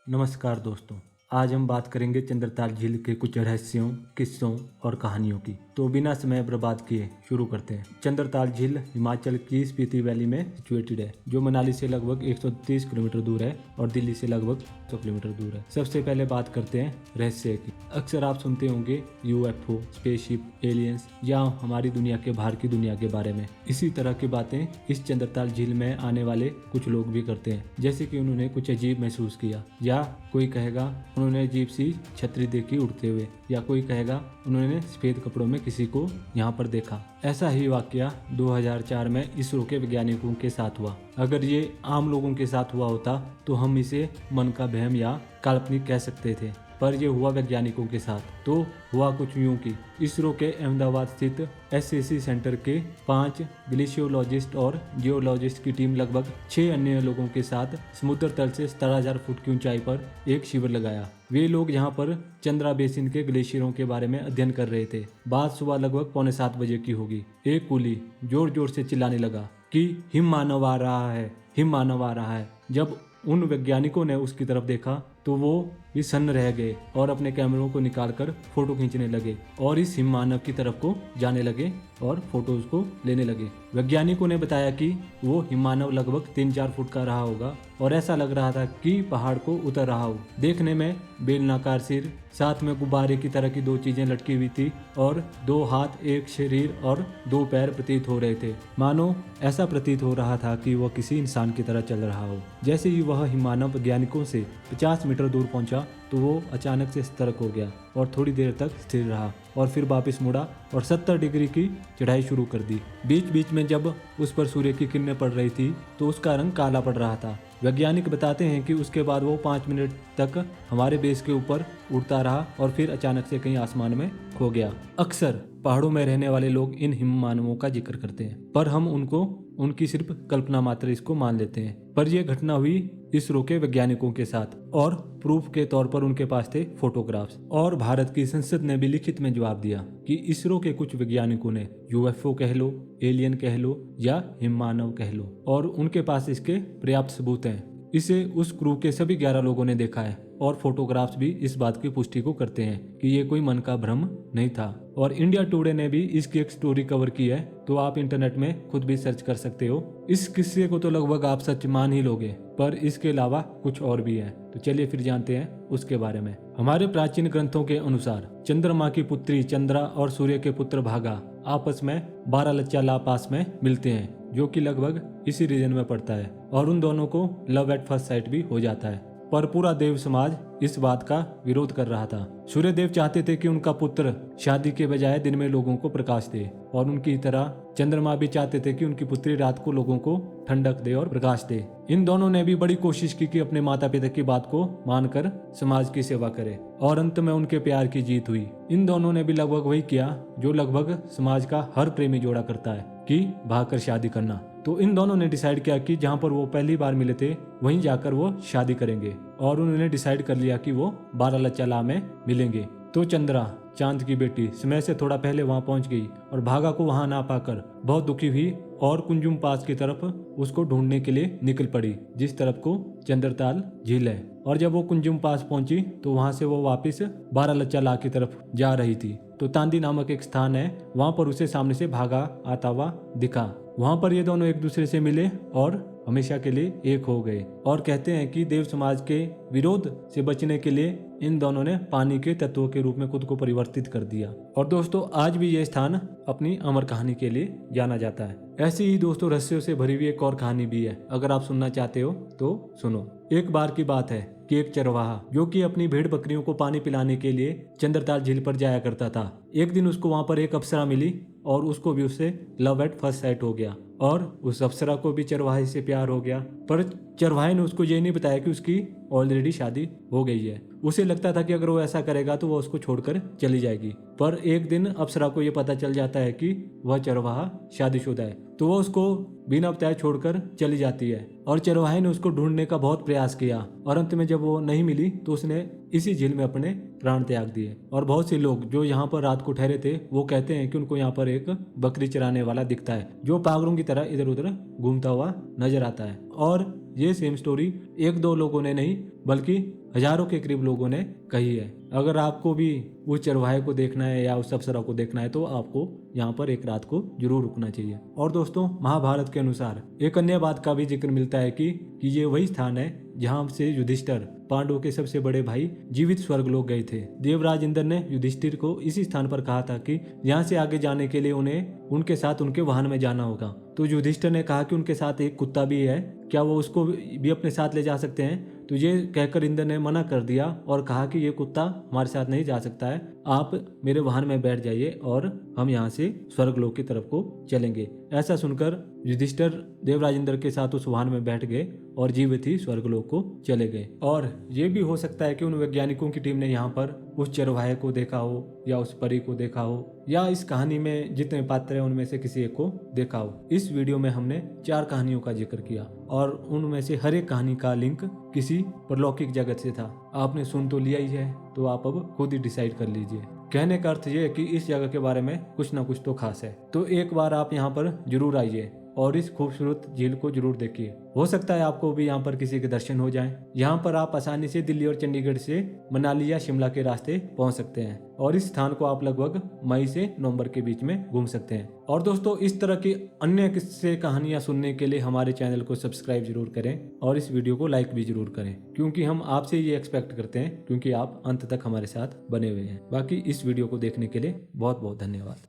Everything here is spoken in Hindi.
नमस्कार दोस्तों। आज हम बात करेंगे चंद्रताल झील के कुछ रहस्यों, किस्सों और कहानियों की। तो बिना समय बर्बाद किए शुरू करते हैं। चंद्रताल झील हिमाचल की स्पीति वैली में सिचुएटेड है, जो मनाली से लगभग 130 किलोमीटर दूर है और दिल्ली से लगभग 100 किलोमीटर दूर है। सबसे पहले बात करते हैं रहस्य की। अक्सर आप सुनते होंगे यूएफओ, स्पेसशिप, एलियंस या हमारी दुनिया के बाहर की दुनिया के बारे में। इसी तरह की बातें इस चंद्रताल झील में आने वाले कुछ लोग भी करते हैं, जैसे कि उन्होंने कुछ अजीब महसूस किया, या कोई कहेगा उन्होंने अजीब सी छतरी देखी उड़ते हुए, या कोई कहेगा उन्होंने सफेद कपड़ों में किसी को यहाँ पर देखा। ऐसा ही वाकया 2004 में इसरो के वैज्ञानिकों के साथ हुआ। अगर ये आम लोगों के साथ हुआ होता तो हम इसे मन का वहम या काल्पनिक कह सकते थे, पर यह हुआ वैज्ञानिकों के साथ। तो हुआ कुछ यूं कि इसरो के अहमदाबाद स्थित एसएसी सेंटर के 5 ग्लेशियोलॉजिस्ट और जियोलॉजिस्ट की टीम लगभग 6 अन्य लोगों के साथ समुद्र तल से 17,000 फुट की ऊंचाई पर एक शिविर लगाया। वे लोग यहाँ पर चंद्रा बेसिन के ग्लेशियरों के बारे में अध्ययन कर रहे थे। बात सुबह लगभग 6:45 बजे की होगी। एक कुली जोर जोर से चिल्लाने लगा कि हिम मानव आ रहा है, हिम मानव आ रहा है। जब उन वैज्ञानिकों ने उसकी तरफ देखा तो वो भी सन्न रह गए और अपने कैमरों को निकालकर फोटो खींचने लगे और इस हिम मानव की तरफ को जाने लगे और फोटोज को लेने लगे। वैज्ञानिकों ने बताया कि वो हिम मानव लगभग 3-4 फुट का रहा होगा और ऐसा लग रहा था कि पहाड़ को उतर रहा हो। देखने में बेलनाकार सिर, साथ में गुब्बारे की तरह की 2 चीजें लटकी हुई थी और 2 हाथ, 1 शरीर और 2 पैर प्रतीत हो रहे थे। मानो ऐसा प्रतीत हो रहा था कि वह किसी इंसान की तरह चल रहा हो। जैसे ही वह हिम मानव वैज्ञानिकों से 50 मीटर दूर पहुंचा तो वो अचानक से सतर्क हो गया और थोड़ी देर तक स्थिर रहा और फिर वापस मुड़ा और 70 डिग्री की चढ़ाई शुरू कर दी। बीच बीच में जब उस पर सूर्य की किरणें पड़ रही थी तो उसका रंग काला पड़ रहा था। वैज्ञानिक बताते हैं कि उसके बाद वो 5 मिनट तक हमारे बेस के ऊपर उड़ता रहा और फिर अचानक से कहीं आसमान में खो गया। अक्सर पहाड़ों में रहने वाले लोग इन हिम मानवों का जिक्र करते हैं, पर हम उनकी सिर्फ कल्पना मात्र इसको मान लेते हैं। पर यह घटना हुई इसरो के वैज्ञानिकों के साथ और प्रूफ के तौर पर उनके पास थे फोटोग्राफ्स। और भारत की संसद ने भी लिखित में जवाब दिया कि इसरो के कुछ वैज्ञानिकों ने यूएफओ कह लो, एलियन कह लो या हिम मानव कह लो, और उनके पास इसके पर्याप्त सबूत हैं। इसे उस क्रू के सभी 11 लोगों ने देखा है और फोटोग्राफ्स भी इस बात की पुष्टि को करते हैं कि ये कोई मन का भ्रम नहीं था। और इंडिया टुडे ने भी इसकी एक स्टोरी कवर की है, तो आप इंटरनेट में खुद भी सर्च कर सकते हो। इस किस्से को तो लगभग आप सच मान ही लोगे, पर इसके अलावा कुछ और भी है। तो चलिए फिर जानते हैं उसके बारे में। हमारे प्राचीन ग्रंथों के अनुसार चंद्रमा की पुत्री चंद्रा और सूर्य के पुत्र भागा आपस में 12 लच्चा ला पास में मिलते हैं, जो कि लगभग इसी रीजन में पड़ता है, और उन दोनों को लव एट फर्स्ट साइट भी हो जाता है। पर पूरा देव समाज इस बात का विरोध कर रहा था। सूर्य देव चाहते थे कि उनका पुत्र शादी के बजाय दिन में लोगों को प्रकाश दे, और उनकी तरह चंद्रमा भी चाहते थे कि उनकी पुत्री रात को लोगों को ठंडक दे और प्रकाश दे। इन दोनों ने भी बड़ी कोशिश की कि अपने माता पिता की बात को मानकर समाज की सेवा करे, और अंत में उनके प्यार की जीत हुई। इन दोनों ने भी लगभग वही किया जो लगभग समाज का हर प्रेमी जोड़ा करता है, कि भागकर शादी करना। तो इन दोनों ने डिसाइड किया कि जहाँ पर वो पहली बार मिले थे वहीं जाकर वो शादी करेंगे, और उन्होंने डिसाइड कर लिया कि वो 12 लच्चा ला में मिलेंगे। तो चंद्रा, चांद की बेटी, समय से थोड़ा पहले वहां पहुंच गई और भागा को वहां ना पाकर बहुत दुखी हुई और कुंजुम पास की तरफ उसको ढूंढने के लिए निकल पड़ी, जिस तरफ को चंद्रताल झील है। और जब वो कुंजुम पास पहुंची तो वहां से वो वापस 12 लच्चा ला की तरफ जा रही थी। तो तांदी नामक एक स्थान है, वहां पर उसे सामने से भागा आता हुआ दिखा। वहां पर ये दोनों एक दूसरे से मिले और हमेशा के लिए एक हो गए। और कहते हैं कि देव समाज के विरोध से बचने के लिए इन दोनों ने पानी के तत्वों के रूप में खुद को परिवर्तित कर दिया। और दोस्तों, आज भी ये स्थान अपनी अमर कहानी के लिए जाना जाता है। ऐसी ही दोस्तों रहस्यों से भरी हुई एक और कहानी भी है, अगर आप सुनना चाहते हो तो सुनो। एक बार की बात है कि एक चरवाहा जो कि अपनी भेड़ बकरियों को पानी पिलाने के लिए चंद्रताल झील पर जाया करता था। एक दिन उसको वहां पर एक अप्सरा मिली और उसको भी उससे लव एट फर्स्ट साइट हो गया, और उस अप्सरा को भी चरवाहे से प्यार हो गया। पर चरवाहे ने उसको ये नहीं बताया कि उसकी ऑलरेडी शादी हो गई है। उसे लगता था कि अगर वो ऐसा करेगा तो वो उसको छोड़कर चली जाएगी। पर एक दिन अप्सरा को ये पता चल जाता है कि वह चरवाहा शादीशुदा है, तो वह उसको बिना बताए छोड़कर चली जाती है। और चरवाहे ने उसको ढूंढने का बहुत प्रयास किया, और अंत में जब वो नहीं मिली तो उसने इसी झील में अपने प्राण त्याग दिए। और बहुत से लोग जो यहाँ पर रात को ठहरे थे वो कहते हैं कि उनको यहाँ पर एक बकरी चराने वाला दिखता है, जो पागलों की तरह इधर उधर घूमता हुआ नजर आता है। और ये सेम स्टोरी एक दो लोगों ने नहीं बल्कि हजारों के करीब लोगों ने कही है। अगर आपको भी उस चरवाहे को देखना है या उस अप्सरा को देखना है तो आपको यहाँ पर एक रात को जरूर रुकना चाहिए। और दोस्तों, महाभारत के अनुसार एक अन्य बात का भी जिक्र मिलता है कि ये वही स्थान है जहाँ से युधिष्ठिर, पांडवों के सबसे बड़े भाई, जीवित स्वर्गलोक गए थे। देवराज इंद्र ने युधिष्ठिर को इसी स्थान पर कहा था कि यहाँ से आगे जाने के लिए उन्हें उनके साथ उनके वाहन में जाना होगा। तो युधिष्ठिर ने कहा कि उनके साथ एक कुत्ता भी है, क्या वो उसको भी अपने साथ ले जा सकते हैं। तो ये कहकर इंद्र ने मना कर दिया और कहा कि ये कुत्ता हमारे साथ नहीं जा सकता है, आप मेरे वाहन में बैठ जाइए और हम यहाँ से स्वर्गलोक की तरफ को चलेंगे। ऐसा सुनकर युधिष्ठिर देवराज इंद्र के साथ उस वाहन में बैठ गए और जीवित ही स्वर्गलोक को चले गए। और ये भी हो सकता है कि उन वैज्ञानिकों की टीम ने यहाँ पर उस चरवाहे को देखा हो या उस परी को देखा हो या इस कहानी में जितने पात्र हैं उनमें से किसी एक को देखा हो। इस वीडियो में हमने 4 कहानियों का जिक्र किया और उनमें से हर एक कहानी का लिंक किसी परलौकिक जगत से था। आपने सुन तो लिया ही है, तो आप अब खुद ही डिसाइड कर लीजिए। कहने का अर्थ ये है कि इस जगह के बारे में कुछ ना कुछ तो खास है। तो एक बार आप यहाँ पर जरूर आइए और इस खूबसूरत झील को जरूर देखिए। हो सकता है आपको भी यहाँ पर किसी के दर्शन हो जाएं। यहाँ पर आप आसानी से दिल्ली और चंडीगढ़ से मनाली या शिमला के रास्ते पहुँच सकते हैं और इस स्थान को आप लगभग मई से नवंबर के बीच में घूम सकते हैं। और दोस्तों, इस तरह की अन्य किस्से कहानियां सुनने के लिए हमारे चैनल को सब्सक्राइब जरूर करें और इस वीडियो को लाइक भी जरूर करें, क्योंकि हम आपसे ये एक्सपेक्ट करते हैं, क्योंकि आप अंत तक हमारे साथ बने हुए हैं। बाकी इस वीडियो को देखने के लिए बहुत बहुत धन्यवाद।